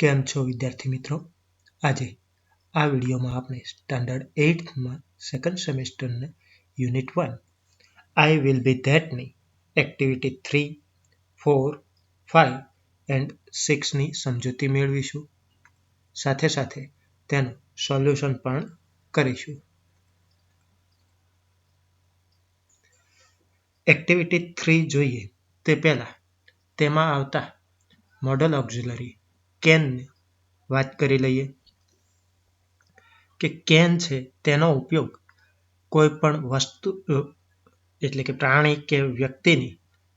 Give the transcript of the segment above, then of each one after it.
કેમ છો વિદ્યાર્થી મિત્રો? આજે આ વિડીયોમાં આપણે સ્ટાન્ડર્ડ 8માં સેકન્ડ સેમેસ્ટરના યુનિટ 1 આઈ વિલ બી ધેટની એક્ટિવિટી 3, 4, 5 એન્ડ 6ની સમજૂતી મેળવીશું. સાથે સાથે તેનું સોલ્યુશન પણ કરીશું. એક્ટિવિટી 3 જોઈએ તે પહેલા તેમાં આવતા મોડલ ઓક્ઝિલરી કેનની વાત કરી લઈએ કે કેન છે તેનો ઉપયોગ કોઈ પણ વસ્તુ એટલે કે પ્રાણી કે વ્યક્તિની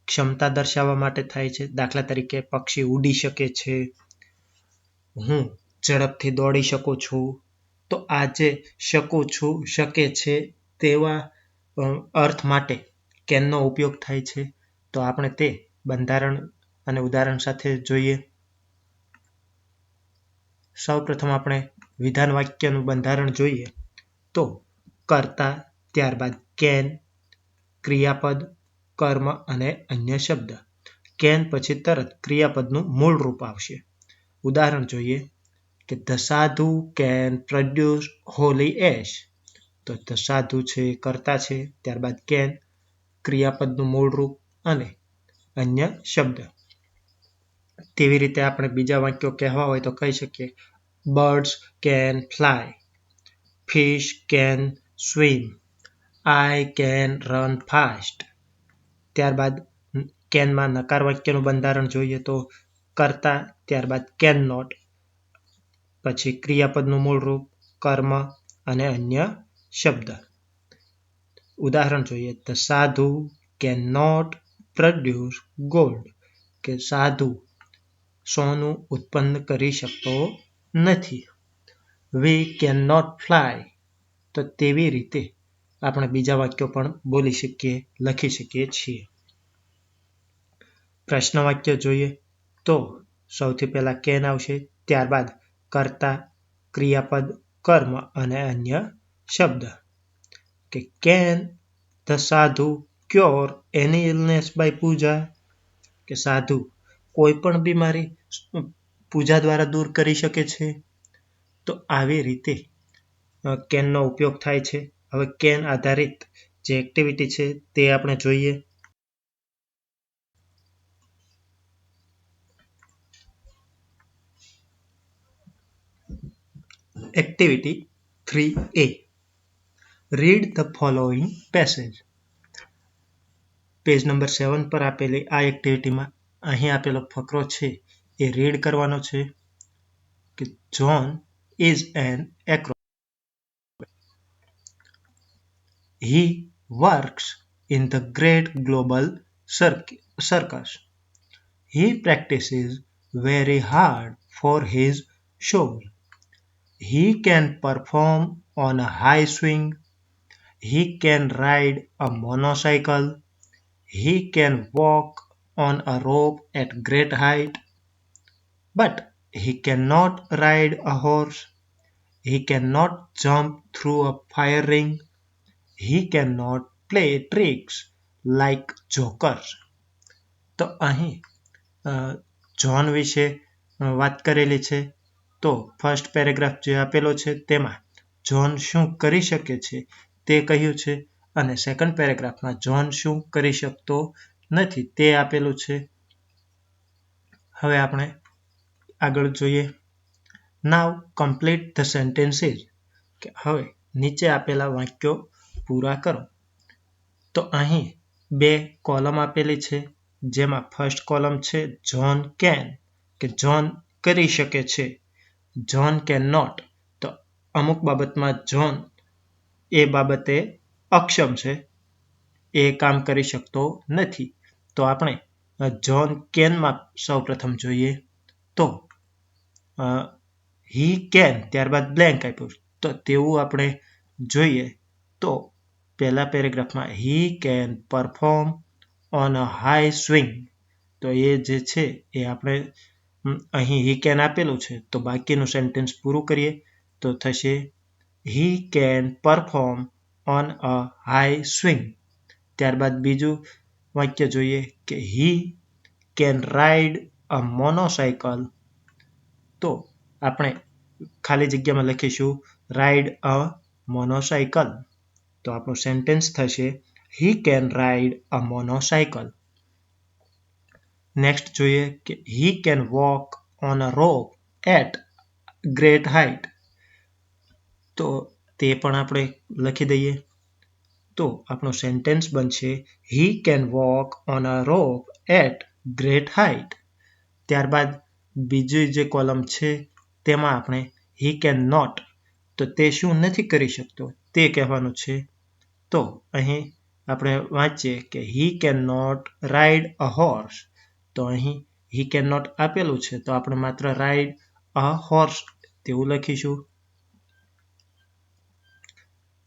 ક્ષમતા દર્શાવવા માટે થાય છે. દાખલા તરીકે પક્ષી ઉડી શકે છે, હું ઝડપથી દોડી શકું છું. તો આ જે શકું છું, શકે છે તેવા અર્થ માટે કેનનો ઉપયોગ થાય છે. તો આપણે તે બંધારણ અને ઉદાહરણ સાથે જોઈએ. સૌપ્રથમ આપણે વિધાન વાક્યનું બંધારણ જોઈએ તો કર્તા, ત્યારબાદ કેન, ક્રિયાપદ, કર્મ અને અન્ય શબ્દ. કેન પછી તરત ક્રિયાપદનું મૂળ રૂપ આવશે. ઉદાહરણ જોઈએ કે ધ સાધુ કેન પ્રોડ્યુસ હોલી એશ. તો ધ સાધુ છે કર્તા છે, ત્યારબાદ કેન ક્રિયાપદનું મૂળ રૂપ અને અન્ય શબ્દ. તેવી રીતે આપણે બીજા વાક્યો કહેવા હોય તો કહી શકીએ birds can fly, fish can swim, I can run fast. ત્યારબાદ કેનમાં નકાર વાક્યનું બંધારણ જોઈએ તો કર્તા, ત્યારબાદ કેન નોટ, પછી ક્રિયાપદનું મૂળ રૂપ, કર્મ અને અન્ય શબ્દ. ઉદાહરણ જોઈએ ધ સાધુ કેન નોટ પ્રોડ્યુસ ગોલ્ડ, કે સાધુ સોનું ઉત્પન્ન કરી શકતો નથી. We can not fly. તો તેવી રીતે આપણે બીજા વાક્યો પણ બોલી શકીએ, લખી શકીએ છીએ. પ્રશ્ન વાક્ય જોઈએ તો સૌથી પહેલા કેન આવશે, ત્યારબાદ કર્તા, ક્રિયાપદ, કર્મ અને અન્ય શબ્દ. કે કેન ધ સાધુ ક્યોર એની ઇલનેસ બાય પૂજા, કે સાધુ કોઈ પણ બીમારી પૂજા દ્વારા દૂર કરી શકે છે. તો આવી રીતે કેનનો ઉપયોગ થાય છે. હવે કેન આધારિત જે એક્ટિવિટી છે તે આપણે જોઈએ. Activity 3A. Read the following passage. Page number 7 પર આપેલી આ એક્ટિવિટીમાં અહીં આપેલો ફકરો છે એ રીડ કરવાનો છે કે John is an acrobat. He works in the great global circus. He practices very hard for his show. He can perform on a high swing. He can ride a motorcycle. He can walk on a rope at great height. But he cannot ride a horse. He cannot jump through a fire ring. He cannot play tricks like jokers. તો અહીં John વિશે વાત કરેલી છે. તો first paragraph જે આપેલો છે તેમાં જોન શું કરી શકે છે તે કહ્યું છે અને સેકન્ડ પેરેગ્રાફમાં જોન શું કરી શકતો નથી તે આપેલું છે. હવે આપણે આગળ જોઈએ. Now complete the sentences. કે હવે નીચે આપેલા વાક્યો પૂરા કરો. તો અહીં 2 કોલમ આપેલી છે, જેમાં ફર્સ્ટ કોલમ છે જોન કેન, કે જોન કરી શકે છે. જોન કેન નોટ, તો અમુક બાબતમાં જોન એ બાબતે અક્ષમ છે, એ કામ કરી શકતો નથી. તો આપણે જોન કેનમાં સૌપ્રથમ જોઈએ તો હી કેન, ત્યારબાદ બ્લેન્ક આપ્યું. તો તેવું આપણે જોઈએ તો પહેલા પેરેગ્રાફમાં he can perform on a high swing. તો એ જે છે એ આપણે અહીં હી કેન આપેલું છે, તો બાકીનું સેન્ટેન્સ પૂરું કરીએ તો થશે he can perform on a high swing. ત્યારબાદ બીજું વાક્ય જોઈએ કે હી કેન રાઇડ અ મોનોસાયકલ. તો આપણે ખાલી જગ્યામાં લખીશું રાઇડ અ મોનોસાયકલ. તો આપણું સેન્ટેન્સ થશે he can ride a monocycle. Next જોઈએ કે he can walk on a rope at great height. તો તે પણ આપણે લખી દઈએ. તો આપણું સેન્ટેન્સ બનશે he can walk on a rope at great height. ત્યારબાદ બીજી જે કોલમ છે તેમાં આપણે હી કેન નોટ, તો તે શું નથી કરી શકતો તે કહેવાનું છે. તો અહીં આપણે વાંચીએ કે he can not ride a horse. તો અહીં હી કેન નોટ આપેલું છે તો આપણે માત્ર રાઇડ અ હોર્સ તેવું લખીશું.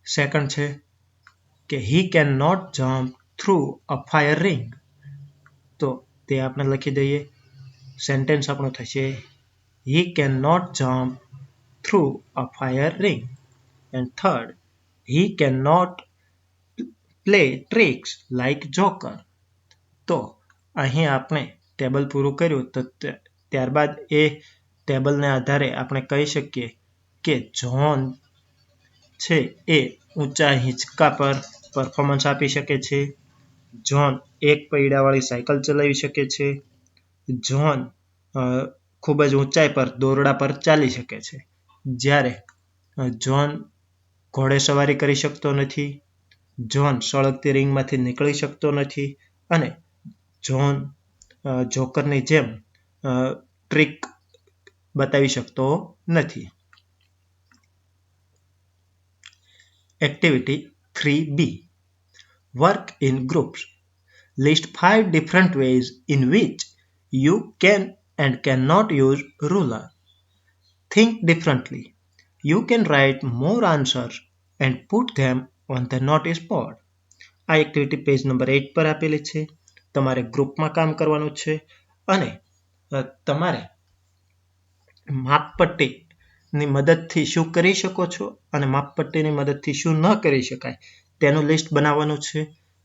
સેકન્ડ છે કે he can not jump through a fire ring. તો તે આપણે લખી દઈએ. સેન્ટેન્સ આપણું થશે he can not jump through a fire ring. And third, he can not play tricks like joker. તો અહીં આપણે ટેબલ પૂરું કર્યું તો ત્યારબાદ એ ટેબલને આધારે આપણે કહી શકીએ કે જ્હોન છે એ ઊંચા હિંચકા પર પરફોર્મન્સ આપી શકે છે. જ્હોન એક પૈડાવાળી સાયકલ ચલાવી શકે છે. જ્હોન ખૂબ જ ઊંચાઈ પર દોરડા પર ચાલી શકે છે. જ્યારે જ્હોન ઘોડેસવારી કરી શકતો નથી. જ્હોન સળગતી રિંગમાંથી નીકળી શકતો નથી. અને જ્હોન જોકરની જેમ ટ્રીક બતાવી શકતો નથી. Activity 3B. Work in groups. List 5 different ways in which you can and cannot use ruler. Think differently. You can write more answers and put them on the notice board. આ activity page number 8 પર આપેલી છે. તમારે ગ્રુપમાં કામ કરવાનું છે અને તમારે માપપટ્ટીની મદદથી શું કરી શકો છો અને માપપટ્ટીની મદદથી શું ન કરી શકાય તેનું લિસ્ટ બનાવવાનું છે.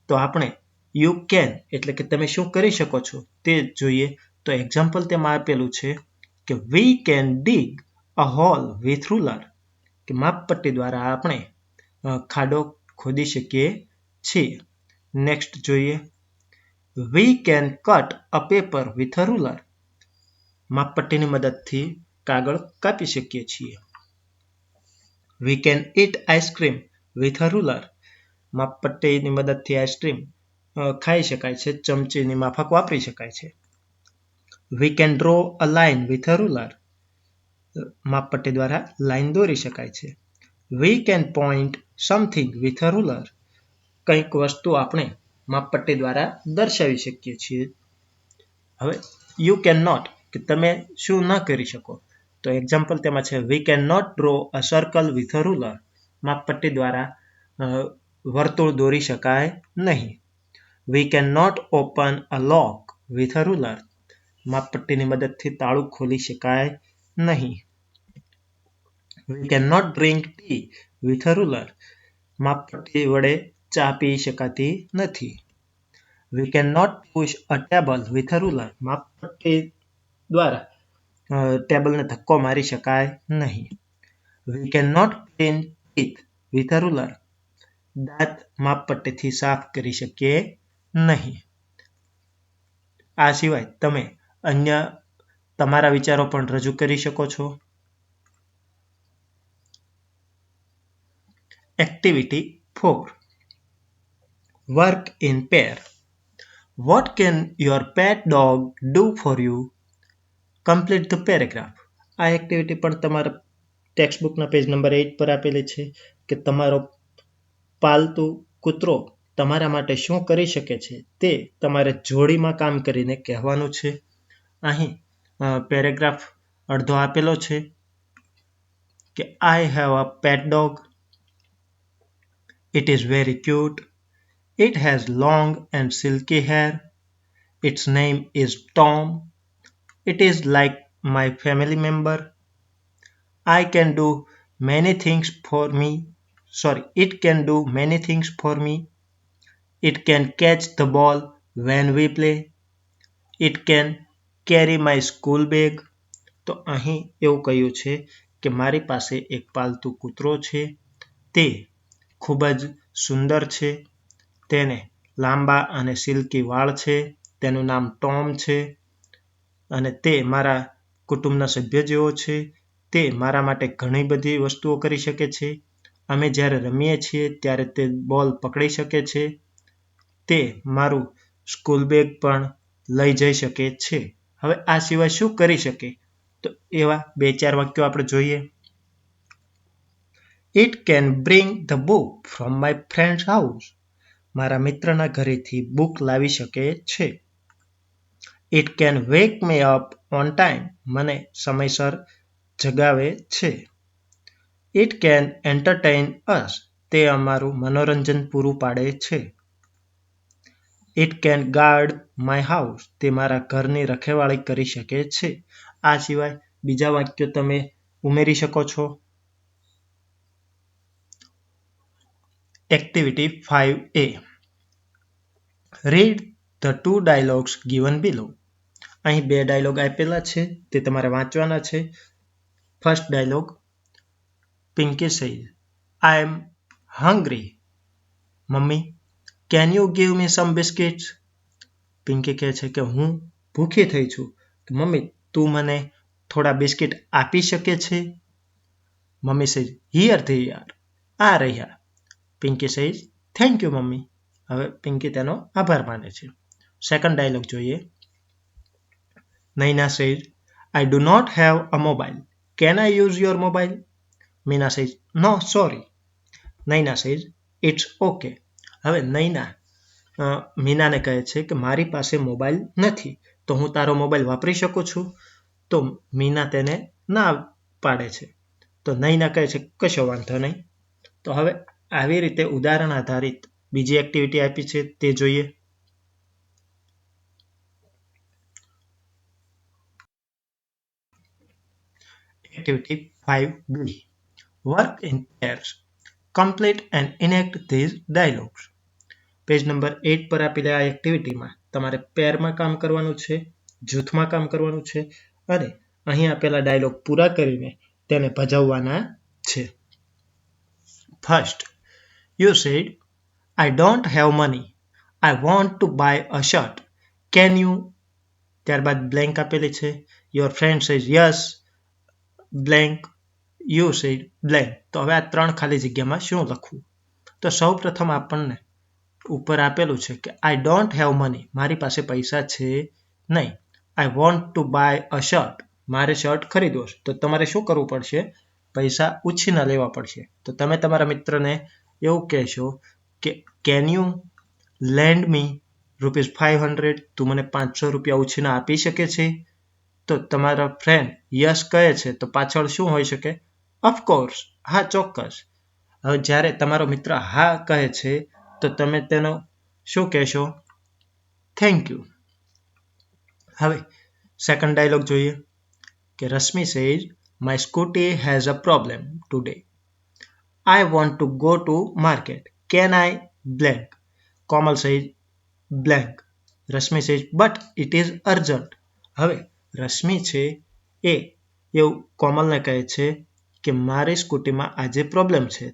તો આપણે યુ કેન એટલે કે તમે શું કરી શકો છો તે જોઈએ. તો એક્ઝામ્પલ તેમાં આપેલું છે કે we can dig a hole with ruler. કે માપપટ્ટી દ્વારા આપણે ખાડો ખોદી શકીએ છીએ. નેક્સ્ટ જોઈએ we can cut a paper with a ruler. માપપટ્ટીની મદદથી કાગળ કાપી શકીએ છીએ. We can eat ice cream with a ruler. માપપટ્ટીની મદદથી આઈસ્ક્રીમ ખાઈ શકાય છે. ચમચીની માફક વાપરી શકાય છે. We can draw a line with a ruler. માપપટ્ટી દ્વારા લાઇન દોરી શકાય છે. We can point something with a ruler. કંઈક વસ્તુ આપણે માપપટ્ટી દ્વારા દર્શાવી શકીએ છીએ. હવે યુ કેન નોટ કે તમે શું ન કરી શકો. તો એક્ઝામ્પલ તેમાં છે we can not draw a circle with a ruler. માપપટ્ટી દ્વારા વર્તુળ દોરી શકાય નહીં. We can not open a lock with a ruler. માપપટ્ટીની મદદથી તાળું ખોલી શકાય નહીં. We can not drink tea with a ruler. માપપટ્ટી વડે ચા પી શકાતી નથી. We can not push a table with a ruler. માપપટ્ટી દ્વારા ટેબલને ધક્કો મારી શકાય નહીં. We can not clean teeth with a ruler. દાંત માપપટ્ટીથી સાફ કરી શકીએ નહીં. આ સિવાય તમે અન્ય તમારા વિચારો પણ રજૂ કરી શકો છો. Activity 4. Work in pair. What can your pet dog do for you? Complete the paragraph. આ એક્ટિવિટી પણ તમારા ટેક્સ્ટબુકના પેજ નંબર 8 પર આપેલી છે કે તમારો પાલતુ કૂતરો તમારા માટે શું કરી શકે છે તે તમારે જોડીમાં કામ કરીને કહેવાનું છે. અહીં પેરેગ્રાફ અડધો આપેલો છે કે I have a Pat dog. It is very cute. It has long and silky hair. Its name is Tom. It is like my family member. I can do many things for me. It can do many things for me. It can catch the ball when we play. It can carry my school bag. તો અહીં એવું કહ્યું છે કે મારી પાસે એક પાલતુ કૂતરો છે, તે ખૂબ જ સુંદર છે, તેને લાંબા અને સિલ્કી વાળ છે, તેનું નામ ટોમ છે અને તે મારા કુટુંબના સભ્ય જેવો છે, તે મારા માટે ઘણી બધી વસ્તુઓ કરી શકે છે, અમે જ્યારે રમીએ છીએ ત્યારે તે બોલ પકડી શકે છે, તે મારું સ્કૂલ બેગ પણ લઈ જઈ શકે છે. હવે આ સિવાય શું કરી શકે? તો એવા 2-4 વાક્યો આપણે જોઈએ. It can bring the book from my friend's house. મારા મિત્રના ઘરેથી બુક લાવી શકે છે. It can wake me up on time. મને સમયસર જગાવે છે. It can entertain us. તે અમારું મનોરંજન પૂરું પાડે છે. It can guard my house. તે મારા ઘરની રખેવાળી કરી શકે છે. આ સિવાય બીજા વાક્યો તમે ઉમેરી શકો છો. Activity 5A. Read the 2 dialogues given below. અહીં 2 ડાયલોગ આપેલા છે, તે તમારે વાંચવાના છે. First dialogue. Pinky says, I am hungry. Mummy, can you give me some biscuits? Pinky કહે છે કે હું ભૂખી થઈ છું. મમ્મી, તું મને થોડા બિસ્કિટ આપી શકે છે? Mummy says, here they are. આ રહ્યા. Pinky says, thank you mummy. હવે પિંકી તેનો આભાર માને છે. સેકન્ડ ડાયલોગ જોઈએ. Naina says, I do not have a mobile. Can I use your mobile? Meena says, no, sorry. Naina says, it's okay. હવે નૈના મીનાને કહે છે કે મારી પાસે મોબાઈલ નથી, તો હું તારો મોબાઈલ વાપરી શકું છું? તો મીના તેને ના પાડે છે. તો નૈના કહે છે કશો વાંધો નહીં. તો હવે આવી રીતે ઉદાહરણ આધારિત બીજી એક્ટિવિટી આપી છે તે જોઈએ. Activity 5B. Work in pairs. Complete and enact these dialogues. Page number 8 પર આપેલા આ એક્ટિવિટીમાં તમારે પેરમાં કામ કરવાનું છે, જૂથમાં કામ કરવાનું છે અને અહીં આપેલા ડાયલોગ પૂરા કરીને તેને ભજવવાના છે. First, you said, I don't have money. I want to buy a shirt. Can you? ત્યારબાદ બ્લેન્ક આપેલી છે. Your friend says yes. Blank. You said blank. તો હવે આ 3 ખાલી જગ્યામાં શું લખવું? તો સૌ પ્રથમ આપણને ઉપર આપેલું છે કે આઈ ડોન્ટ હેવ મની, મારી પાસે પૈસા છે નહીં. I want to buy a shirt, મારે શર્ટ ખરીદવો છે. તો તમારે શું કરવું પડશે? પૈસા ઉછીના લેવા પડશે. તો તમે તમારા મિત્રને એવું કહેશો કે કેન યુ લેન્ડ મી ₹500? તું મને 500 રૂપિયા ઉછીના આપી શકે છે? તો તમારા ફ્રેન્ડ યસ કહે છે તો પાછળ શું હોઈ શકે? ઓફકોર્સ, હા ચોક્કસ. હવે જ્યારે તમારો મિત્ર હા કહે છે તો તમે તેનો શું કહેશો? Thank you. હવે સેકન્ડ ડાયલોગ જોઈએ કે Rashmi says, my scooty has a problem today. I want to go to market. Can I blank? Komal says blank. Rashmi says but it is urgent. હવે રશ્મિ છે એ એવું કોમલને કહે છે કે મારી સ્કૂટીમાં આજે પ્રોબ્લેમ છે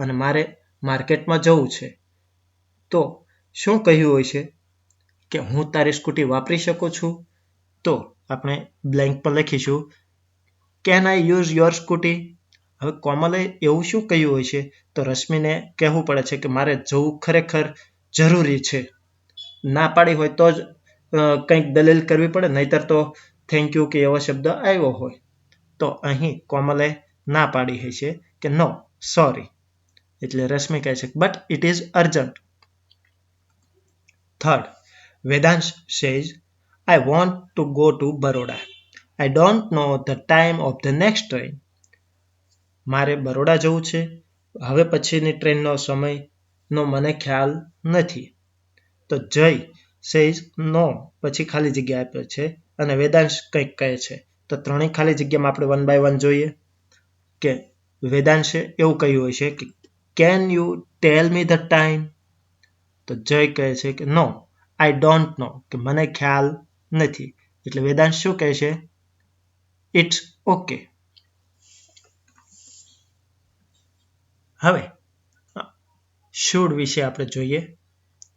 અને મારે માર્કેટમાં જવું છે. તો શું કહ્યું હોય છે કે હું તારી સ્કૂટી વાપરી શકું છું? તો આપણે બ્લેન્ક પર લખીશું can I use your scooty? હવે કોમલે એવું શું કહ્યું હોય છે? તો રશ્મિને કહેવું પડે છે કે મારે જવું ખરેખર જરૂરી છે. ના પાડી હોય તો જ કંઈક દલીલ કરવી પડે, નહીતર તો થેન્ક યુ કે એવો શબ્દ આવ્યો હોય. તો અહીં કોમલે ના પાડી છે કે નો સોરી. એટલે રશ્મિ કહે છે but it is urgent. Third, Vedansh says, I want to go to Baroda. I don't know the time of the next train. મારે બરોડા જવું છે, હવે પછીની ટ્રેનનો સમયનો મને ખ્યાલ નથી. તો જય સેઝ નો, પછી ખાલી જગ્યા આપે છે અને વેદાંશ કંઈક કહે છે. તો ત્રણેય ખાલી જગ્યામાં આપણે 1 by 1 જોઈએ કે વેદાંશે એવું કહ્યું હોય છે કે can you tell me the time? તો જય કહે છે કે નો આઈ ડોન્ટ નો, કે મને ખ્યાલ નથી. એટલે વેદાંશ શું કહે છે? It's okay. હવે શુડ વિશે આપણે જોઈએ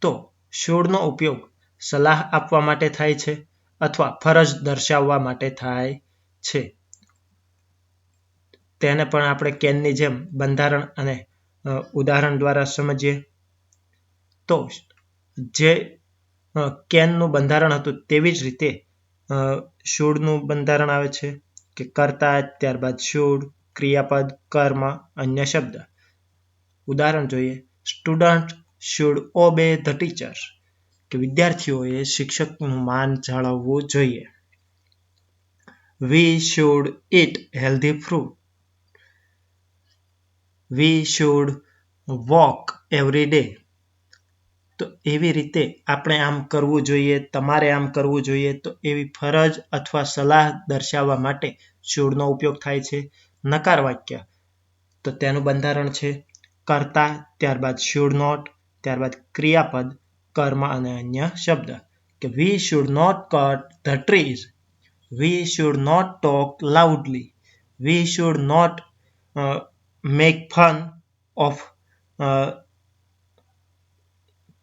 તો શુડનો ઉપયોગ સલાહ આપવા માટે થાય છે અથવા ફરજ દર્શાવવા માટે થાય છે. તેને પણ આપણે કેનની જેમ બંધારણ અને ઉદાહરણ દ્વારા સમજીએ તો જે કેનનું બંધારણ હતું તેવી જ રીતે શુડનું બંધારણ આવે છે કે કર્તા, ત્યારબાદ શુડ, ક્રિયાપદ, કર્મ, અન્ય શબ્દ. ઉદાહરણ જોઈએ, student should obey the teacher, કે વિદ્યાર્થીઓએ શિક્ષકનું માન જાળવવું જોઈએ. We should eat healthy fruit. We should walk every day. તો એવી રીતે આપણે આમ કરવું જોઈએ, તમારે આમ કરવું જોઈએ, તો એવી ફરજ અથવા સલાહ દર્શાવવા માટે શુડનો ઉપયોગ થાય છે. નકાર વાક્ય તો તેનું બંધારણ છે કર્તા, ત્યારબાદ શુડ નોટ, ત્યારબાદ ક્રિયાપદ, કર્મ અને અન્ય શબ્દ. કે we should not cut the trees, we should not talk loudly, we should not make fun of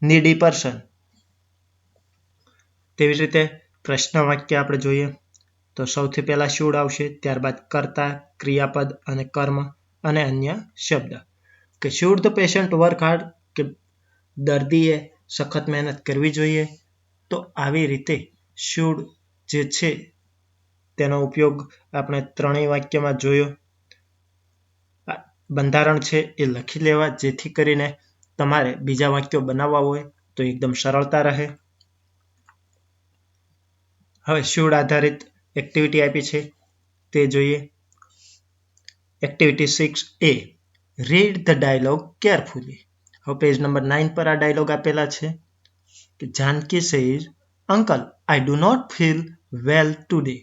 needy person. તેવી જ રીતે પ્રશ્ન વાક્ય આપણે જોઈએ તો સૌથી પહેલા શુડ આવશે, ત્યારબાદ કર્તા, ક્રિયાપદ અને કર્મ અને અન્ય શબ્દ. કે should the patient work hard, કે દર્દીએ સખત મહેનત કરવી જોઈએ. તો આવી રીતે શુડ જે છે તેનો ઉપયોગ આપણે ત્રણેય વાક્યમાં જોયો. બંધારણ છે એ લખી લેવા, જેથી કરીને તમારે બીજા વાક્યો બનાવવા હોય તો એકદમ સરળતા રહે. હવે શુડ આધારિત એક્ટિવિટી આપી છે તે જોઈએ. Activity 6A, read the dialogue carefully. હવે પેજ નંબર 9 પર આ ડાયલોગ આપેલા છે કે Janaki says, uncle I do not feel well today.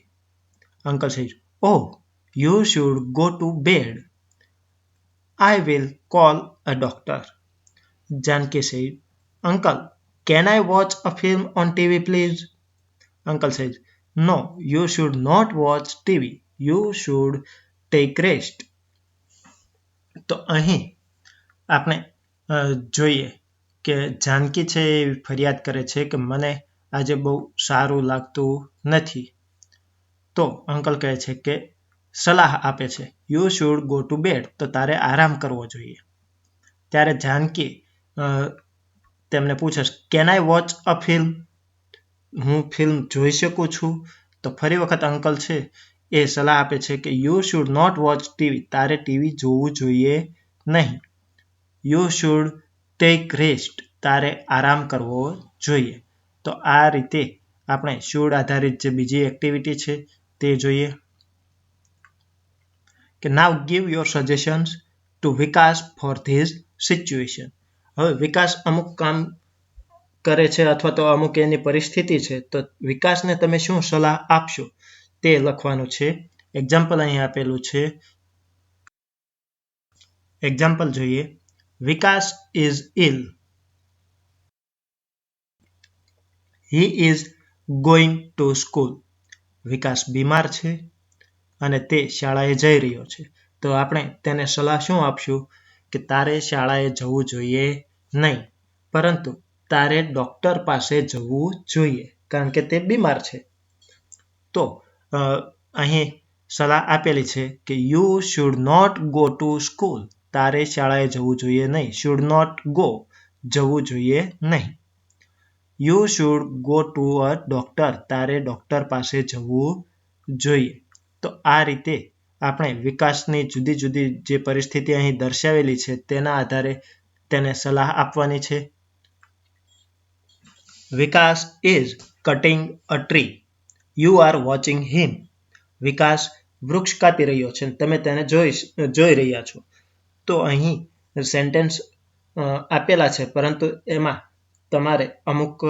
Uncle says, oh you should go to bed, I will call a doctor. Janaki says, uncle can I watch a film on TV please. Uncle says, no, you should not watch TV. You should take rest. તો અહીં આપણે જોઈએ કે જાનકી છે એ ફરિયાદ કરે છે કે મને આજે બહુ સારું લાગતું નથી. તો અંકલ કહે છે કે સલાહ આપે છે, you should go to bed, તો તારે આરામ કરવો જોઈએ. ત્યારે જાનકી તેમને પૂછે, can I watch a film, હું ફિલ્મ જોઈ શકું છું? તો ફરી વખત અંકલ છે એ સલાહ આપે છે કે you should not watch TV, તારે ટીવી જોવું જોઈએ નહીં. યુ શુડ ટેક રેસ્ટ, તારે આરામ કરવો જોઈએ. તો આ રીતે આપણે શુડ આધારિત જે બીજી એક્ટિવિટી છે તે જોઈએ. કે now give your suggestions to Vikas for this situation. હવે વિકાસ અમુક કામ કરે છે અથવા તો અમુક એની પરિસ્થિતિ છે, તો વિકાસને તમે શું સલાહ આપશો તે લખવાનું છે. એક્ઝામ્પલ અહીં આપેલું છે. એક્ઝામ્પલ જોઈએ, Vikas is ill, he is going to school. Vikas બીમાર છે અને તે શાળાએ જઈ રહ્યો છે. તો આપણે તેને સલાહ શું આપશું કે તારે શાળાએ જવું જોઈએ નહીં, પરંતુ તારે ડોક્ટર પાસે જવું જોઈએ, કારણ કે તે બીમાર છે. તો અહીં સલાહ આપેલી છે કે you should not go to school, તારે શાળાએ જવું જોઈએ નહીં. શુડ નોટ ગો, જવું જોઈએ નહીં. You should go to a doctor, તારે ડોક્ટર પાસે જવું જોઈએ. તો આ રીતે આપણે વિકાસની જુદી જુદી જે પરિસ્થિતિ અહીં દર્શાવેલી છે તેના આધારે તેને સલાહ આપવાની છે. Vikas is cutting a tree, you are watching him. Vikas વૃક્ષ કાપી રહ્યો છે, તમે તેને જોઈ રહ્યા છો. તો અહીં સેન્ટેન્સ આપેલા છે, પરંતુ એમાં તમારે અમુક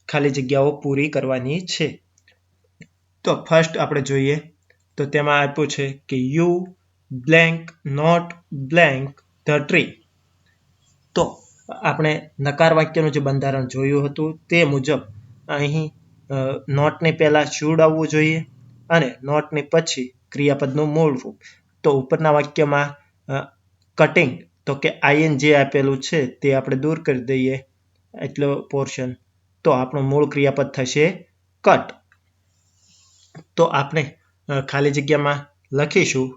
ખાલી જગ્યાઓ પૂરી કરવાની છે. તો ફર્સ્ટ આપણે જોઈએ તો તેમાં આપ્યું છે કે you blank not blank the tree. તો આપણે નકાર વાક્યનું જે બંધારણ જોયું હતું તે મુજબ અહીં નોટની પહેલા શુડ આવવું જોઈએ અને નોટની પછી ક્રિયાપદનું મૂળ રૂપ. તો ઉપરના વાક્યમાં કટિંગ તો કે આઈએન જે આપેલું છે તે આપણે દૂર કરી દઈએ એટલો પોર્શન, તો આપણું મૂળ ક્રિયાપદ થશે કટ. તો આપણે ખાલી જગ્યામાં લખીશું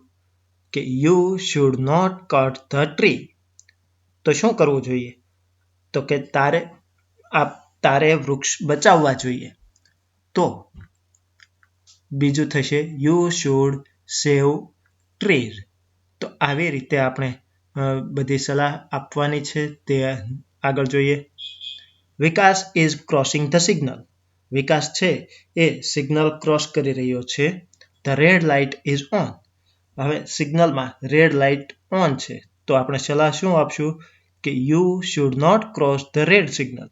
કે you should not cut the tree. તો શું કરવું જોઈએ? તો કે તારે વૃક્ષ બચાવવા જોઈએ. તો બીજું થશે યુ શુડ સેવ ટ્રીઝ. તો આવી રીતે આપણે બધી સલાહ આપવાની છે તે આગળ જોઈએ. Vikas is crossing the signal. વિકાસ છે એ સિગ્નલ ક્રોસ કરી રહ્યો છે. The red light is on. હવે સિગ્નલમાં રેડ લાઇટ ઓન છે, તો આપણે સલાહ શું આપશું કે you should not cross the red signal.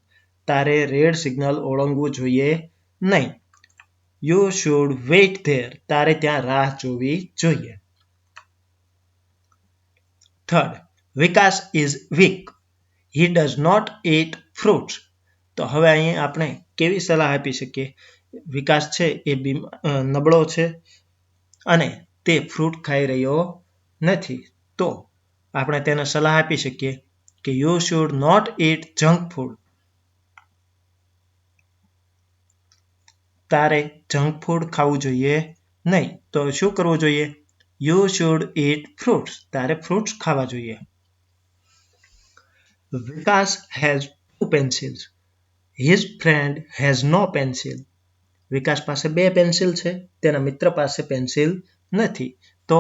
તારે રેડ સિગ્નલ ઓળંગવું જોઈએ નહીં. You should wait there. તારે ત્યાં રાહ જોવી જોઈએ. Third, Vikas is weak. He does not eat fruits. તો હવે અહીં આપણે કેવી સલાહ આપી શકીએ? વિકાસ છે એ નબળો છે અને તે ફ્રૂટ ખાઈ રહ્યો નથી. તો આપણે તેને સલાહ આપી શકીએ કે you should not eat junk food. તારે જંક ફૂડ ખાવું જોઈએ નહીં. તો શું કરવું જોઈએ? You should eat fruits. તારે ફ્રૂટ્સ ખાવા જોઈએ. Vikas has 2 pencils. His friend has no pencil. Vikas પાસે 2 પેન્સિલ છે, તેના મિત્ર પાસે પેન્સિલ નથી. તો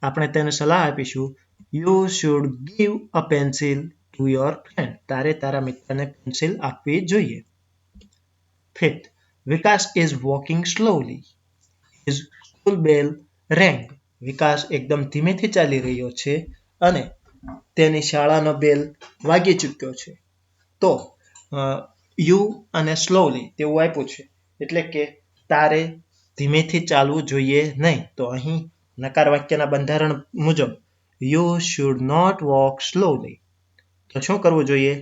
આપણે તેને સલાહ આપીશું you should give a pencil to your friend. તારે તારા મિત્રને પેન્સિલ આપવી જોઈએ. Fifth, Vikas is walking slowly. His school bell rang. Vikas એકદમ ધીમેથી ચાલી રહ્યો છે અને તેની શાળાનો બેલ વાગી ચૂક્યો છે. તો યુ અને સ્લોલી તેવું આપ્યું છે, એટલે કે તારે ધીમેથી ચાલવું જોઈએ નહીં. તો અહીં નકાર વાક્યના બંધારણ મુજબ you should not walk slowly. તો શું કરવું જોઈએ?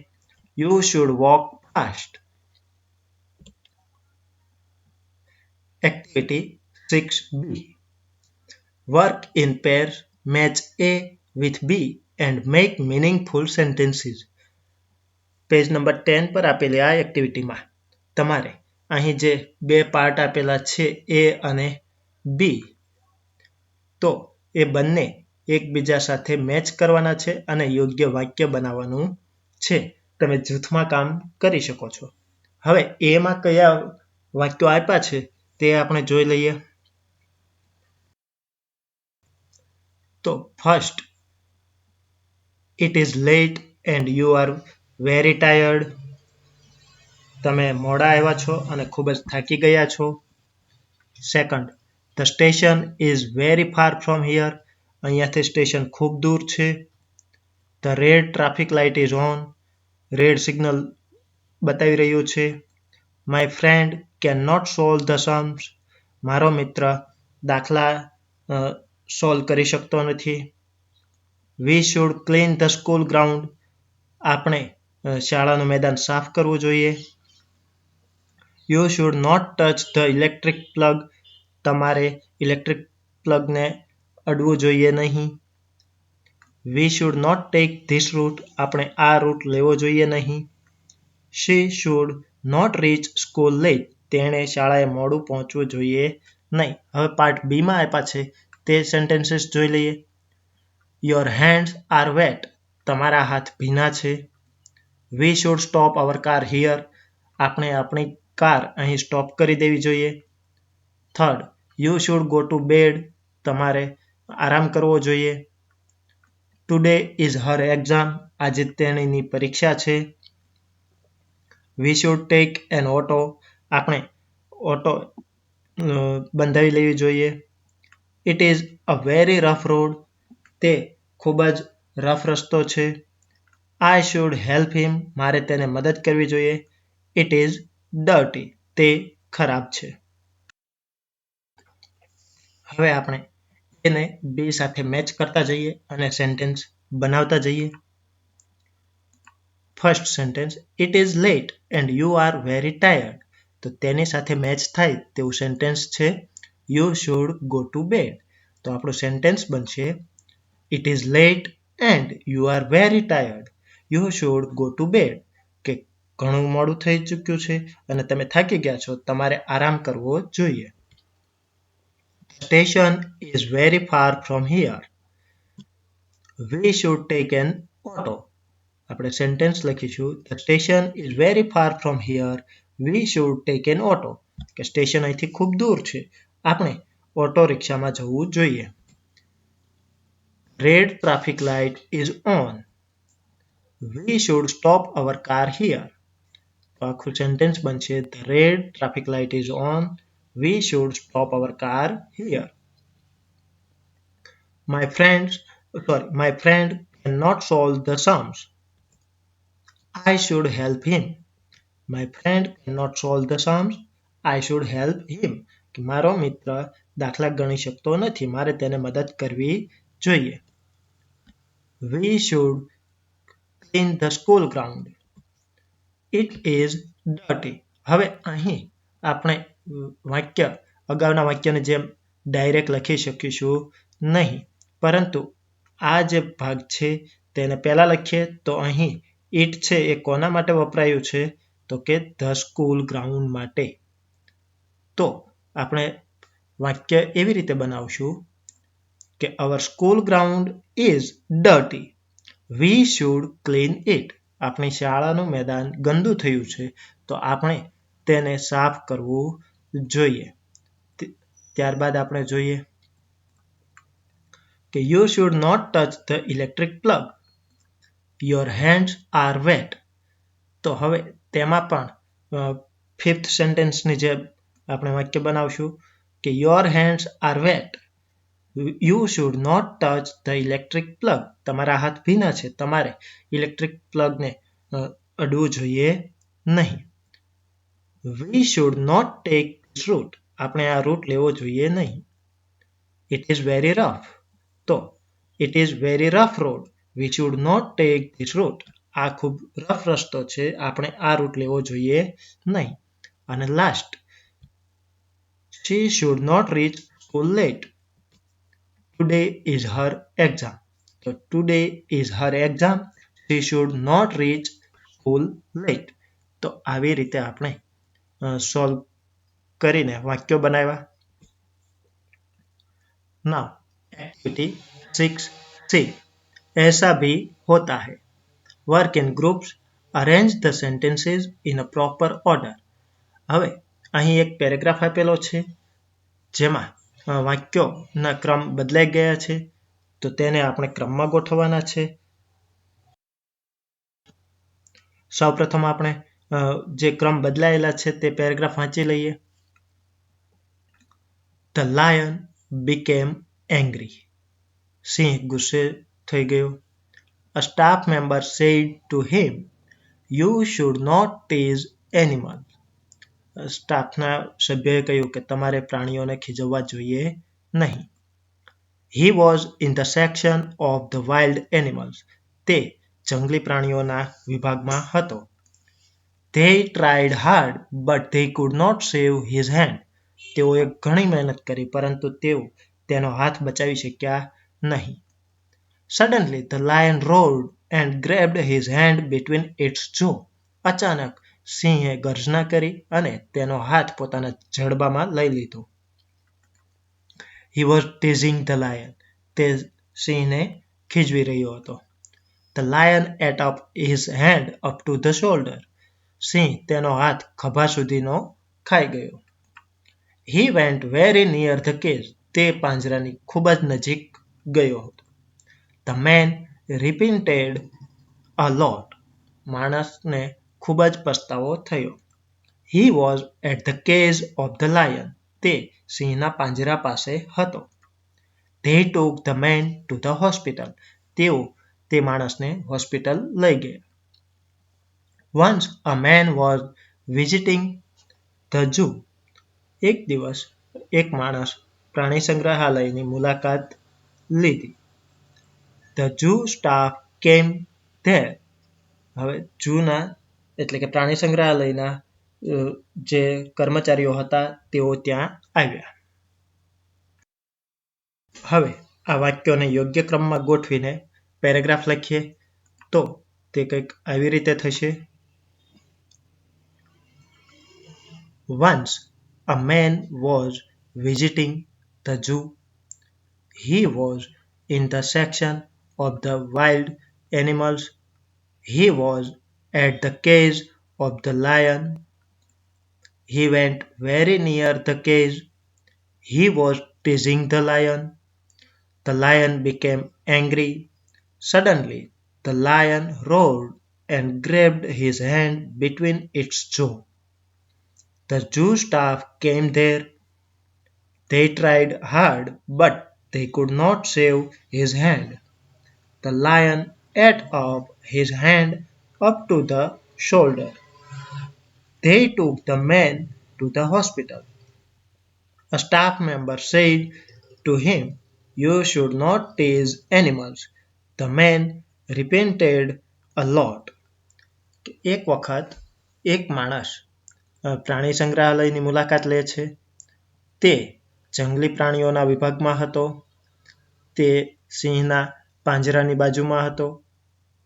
You should walk fast. Activity 6B. Work in pairs, match A with B and make meaningful sentences. Page number 10 પર આપેલી આ એક્ટિવિટીમાં તમારે અહીં જે 2 પાર્ટ આપેલા છે A અને B, તો એ બંને એકબીજા સાથે મેચ કરવાના છે અને યોગ્ય વાક્ય બનાવવાનું છે. તમે જૂથમાં કામ કરી શકો છો. હવે એમાં કયા વાક્યો આપ્યા છે તે આપણે જોઈ લઈએ. તો first, it is late and you are very tired. તમે મોડા આવ્યા છો અને ખૂબ જ થાકી ગયા છો. Second, the station is very far from here. અહીંયાથી સ્ટેશન ખૂબ દૂર છે. The red traffic light is on. Red signal બતાવી રહ્યું છે. My friend can not solve the sums. મારો મિત્ર દાખલા સોલ્વ કરી શકતો નથી. We should clean the school ground. આપણે શાળાનું મેદાન સાફ કરવું જોઈએ. You should not touch the electric plug. તમારે ઇલેક્ટ્રિક પ્લગને અડવું જોઈએ નહીં. We should not take this route. આપણે આ રૂટ લેવો જોઈએ નહીં. She should not reach school late. તેણે શાળાએ મોડું પહોંચવું જોઈએ નહીં. હવે પાર્ટ બીમાં આપ્યા છે તે સેન્ટેન્સીસ જોઈ લઈએ. Your hands are wet. તમારા હાથ ભીના છે. We should stop our car here. આપણે આપણી કાર અહીં સ્ટોપ કરી દેવી જોઈએ. Third, you should go to bed. તમારે આરામ કરવો જોઈએ. Today is her exam. આજે તેણીની પરીક્ષા છે. We should take an auto. આપણે ઓટો બંધાવી લેવી જોઈએ. It is a very rough road. તે ખૂબ જ રફ રસ્તો છે. આઈ શુડ હેલ્પ હિમ. મારે તેને મદદ કરવી જોઈએ. It is dirty. તે ખરાબ છે. હવે આપણે એને બી સાથે મેચ કરતા જઈએ અને સેન્ટેન્સ બનાવતા જઈએ. First sentence, it is late and you are very tired. તો તેની સાથે મેચ થાય તેવું સેન્ટેન્સ છે you should go to bed. તો આપણું સેન્ટેન્સ બનશે it is late and you are very tired you should go to bed કે ઘણું મોડું થઈ ચૂક્યું છે અને તમે થાકી ગયા છો તમારે આરામ કરવો જોઈએ. Station is very far from here we should take an auto. આપણે સેન્ટેન્સ લખીશું the station is very far from here we should take an auto કે સ્ટેશન અહીંથી ખૂબ દૂર છે આપણે ઓટો રિક્ષામાં જવું જોઈએ. Red traffic light is on we should stop our car here. તો આખું સેન્ટેન્સ બનશે the red traffic light is on we should stop our car here. My friend cannot solve the sums. I should help him. My friend cannot solve the sums. I should help him. કે મારો મિત્ર દાખલા ગણી શકતો નથી મારે તેને મદદ કરવી જોઈએ. We should clean the school ground. It is dirty. હવે અહીં આપણે વાક્ય અગાઉના વાક્યને જેમ ડાયરેક્ટ લખી શકીશું નહીં પરંતુ આ જે ભાગ છે તેને પહેલા લખીએ તો અહીં ઇટ છે એ કોના માટે વપરાયું છે તો કે ધ સ્કૂલ ગ્રાઉન્ડ માટે. તો આપણે વાક્ય એવી રીતે બનાવશું કે our school ground is dirty V should clean it. આપણી શાળાનું મેદાન ગંદુ થયું છે તો આપણે તેને સાફ કરવું જોઈએ. ત્યારબાદ આપણે જોઈએ કે you should not touch the electric plug your hands are wet. તો હવે તેમાં પણ ફિફ્થ સેન્ટેન્સની જેમ આપણે વાક્ય બનાવશું કે your hands are wet you should not touch the electric plug. તમારા હાથ ભીના છે તમારે ઇલેક્ટ્રિક પ્લગને અડવું જોઈએ નહીં. We should not take this route. આપણે આ રૂટ લેવો જોઈએ નહીં. It is very rough. તો it is very rough road we should not take this route. આ ખૂબ રફ રસ્તો છે આપણે આ રૂટ લેવો જોઈએ નહીં. અને last she should not reach school late today is her exam. તો today is her exam she should not reach school late. તો આવી રીતે આપણે સોલ્વ કરીને વાક્યો બનાવ્યા. નાउ एक्टिविटी 6C ऐसा भी होता है. Work in groups. Arrange the sentences in a proper order. હવે અહીં એક પેરેગ્રાફ આપેલો છે જેમાં વાક્યોના ક્રમ બદલાઈ ગયા છે તો તેને આપણે ક્રમમાં ગોઠવવાના છે. સૌપ્રથમ આપણે જે ક્રમ બદલાયેલા છે તે પેરેગ્રાફ વાંચી લઈએ. The lion became angry. સિંહ ગુસ્સે થઈ ગયો. A staff member said to him, "You should not tease animals." સ્ટાફના સભ્યએ કહ્યું કે તમારે પ્રાણીઓને ખીજવવા જોઈએ નહીં. He was in the section of the wild animals. તે જંગલી પ્રાણીઓના વિભાગમાં હતો. They tried hard, but they could not save his hand. તેઓએ ઘણી મહેનત કરી પરંતુ તેઓ તેનો હાથ બચાવી શક્યા નહીં. Suddenly the lion roared and grabbed his hand between its jaws. અચાનક સિંહે ગર્જના કરી અને તેનો હાથ પોતાના જડબામાં લઈ લીધો. He was teasing the lion. તે સિંહને ખીજવી રહ્યો હતો. The lion ate up his hand up to the shoulder. સિંહ તેનો હાથ ખભા સુધીનો ખાઈ ગયો. He went very near the cage. તે પાંજરાની ખૂબ જ નજીક ગયો હતો. The man repented a lot. માણસને ખૂબ જ પસ્તાવો થયો. He was at the cage of the lion. તે સિંહના પાંજરા પાસે હતો. They took the man to the hospital. તેઓ તે માણસને હોસ્પિટલ લઈ ગયા. Once a man was visiting the zoo. એક દિવસ એક માણસ પ્રાણી સંગ્રહાલયની મુલાકાત લીધી. The zoo staff came there. હવે જૂના એટલે કે પ્રાણી સંગ્રહાલયના જે કર્મચારીઓ હતા તેઓ ત્યાં આવ્યા. હવે આ વાક્યોને યોગ્ય ક્રમમાં ગોઠવીને પેરેગ્રાફ લખીએ તો તે કંઈક આવી રીતે થશે. Once a man was visiting the zoo. He was in the section of the wild animals. He was at the cage of the lion. He went very near the cage. He was teasing the lion. The lion became angry. Suddenly, the lion roared and grabbed his hand between its jaws. The zoo staff came there. They tried hard, but they could not save his hand. The lion ate up his hand up to the shoulder. They took the man to the hospital. A staff member said to him, "You should not tease animals." The man repented a lot. એક વખત એક માણસ પ્રાણી સંગ્રહાલયની મુલાકાત લે છે. તે જંગલી પ્રાણીઓના વિભાગમાં હતો. તે સિંહના પાંજરાની બાજુમાં હતો.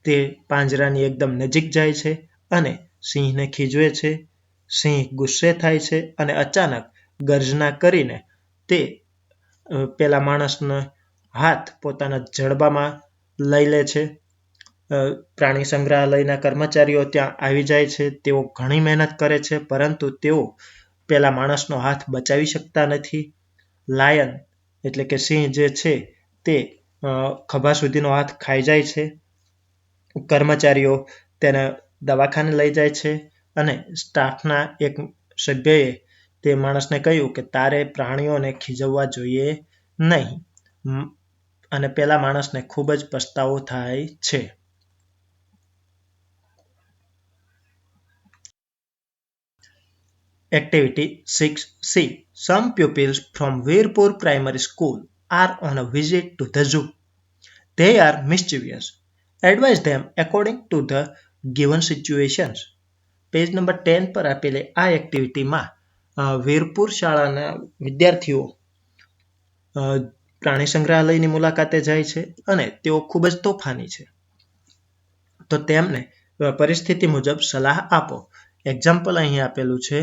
તે પાંજરાની એકદમ નજીક જાય છે અને સિંહને ખીજવે છે. સિંહ ગુસ્સે થાય છે અને અચાનક ગર્જના કરીને તે પેલા માણસનો હાથ પોતાના જડબામાં લઈ લે છે. પ્રાણી સંગ્રહાલયના કર્મચારીઓ ત્યાં આવી જાય છે. તેઓ ઘણી મહેનત કરે છે પરંતુ તેઓ પેલા માણસનો હાથ બચાવી શકતા નથી. લાયન એટલે કે સિંહ જે છે તે ખભા સુધીનો હાથ ખાઈ જાય છે. કર્મચારીઓ તેને દવાખાને લઈ જાય છે અને સ્ટાફના એક સભ્યએ તે માણસને કહ્યું કે તારે પ્રાણીઓને ખીજવવા જોઈએ નહીં અને પેલા માણસને ખૂબ જ પસ્તાવો થાય છે. Activity 6C. Some pupils from Veerpur Primary School are on a visit to the zoo. They are mischievous. Advise them according to the given situations. Page number 10 પર આપેલી આ એક્ટિવિટીમાં વીરપુર શાળાના વિદ્યાર્થીઓ પ્રાણી સંગ્રહાલયની મુલાકાતે જાય છે અને તેઓ ખૂબ જ તોફાની છે. તો તેમને પરિસ્થિતિ મુજબ સલાહ આપો. એક્ઝામ્પલ અહીં આપેલું છે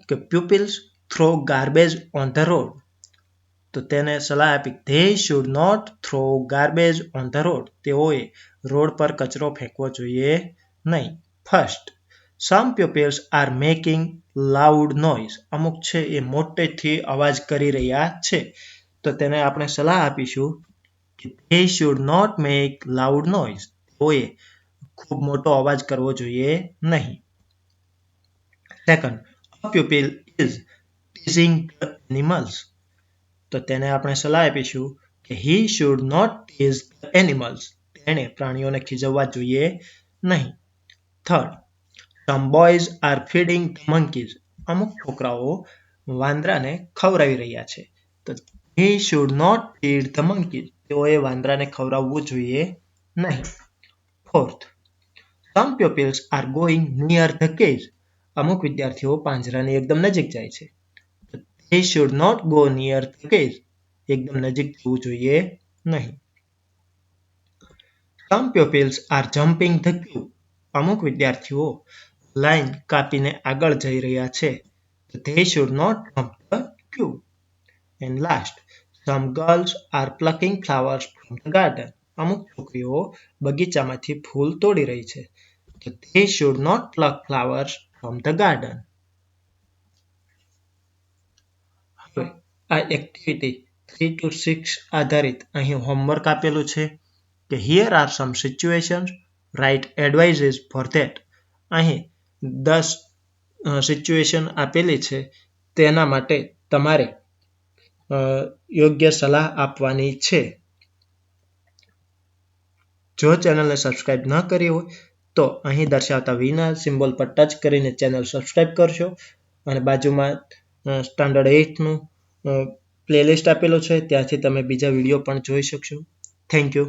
કે pupils throw garbage on the road. તો તેને સલાહ આપી they should not throw garbage on the road. તેઓએ રોડ પર કચરો ફેંકવો જોઈએ નહીં. First, some pupils are making loud noise. અમુક છે એ મોટેથી અવાજ કરી રહ્યા છે. તો તેને આપણે સલાહ આપીશું કે they should not make loud noise. તેઓએ ખૂબ મોટો અવાજ કરવો જોઈએ નહીં. Second, a pupil is teasing the animals. તો તેને આપણે સલાહ આપીશું કે he should not tease the animals. તેણે પ્રાણીઓને ખીજવવા જોઈએ નહીં. Third, some boys are feeding the monkeys. અમુક છોકરાઓ વાંદરાને ખવડાવી રહ્યા છે. તો he should not feed the monkeys. તેઓએ વાંદરાને ખવડાવવું જોઈએ નહીં. Fourth, some pupils are going near the cage. અમુક વિદ્યાર્થીઓ પાંજરાની એકદમ નજીક જાય છે. They should not go near the cage. એકદમ નજીક જવું જોઈએ નહીં. Some pupils are jumping the queue. અમુક વિદ્યાર્થીઓ લાઈન કાપીને આગળ જઈ રહ્યા છે. They should not jump the queue. And last, some girls are plucking flowers from the garden. અમુક છોકરીઓ બગીચામાંથી ફૂલ તોડી રહી છે. They should not pluck flowers from the garden. હવે આ એક્ટિવિટી 3 to 6 આધારિત અહીં હોમવર્ક આપેલું છે કે here are some situations, write advices for that. અહીં 10 સિચ્યુએશન આપેલી છે તેના માટે તમારે યોગ્ય સલાહ આપવાની છે. જો ચેનલને સબસ્ક્રાઇબ ન કરી હોય તો અહીં દર્શાવતા વીના સિમ્બોલ પર ટચ કરીને ચેનલ સબસ્ક્રાઇબ કરશો અને બાજુમાં સ્ટાન્ડર્ડ 8નું પ્લેલિસ્ટ આપેલું છે ત્યાંથી તમે બીજા વિડીયો પણ જોઈ શકશો. Thank you.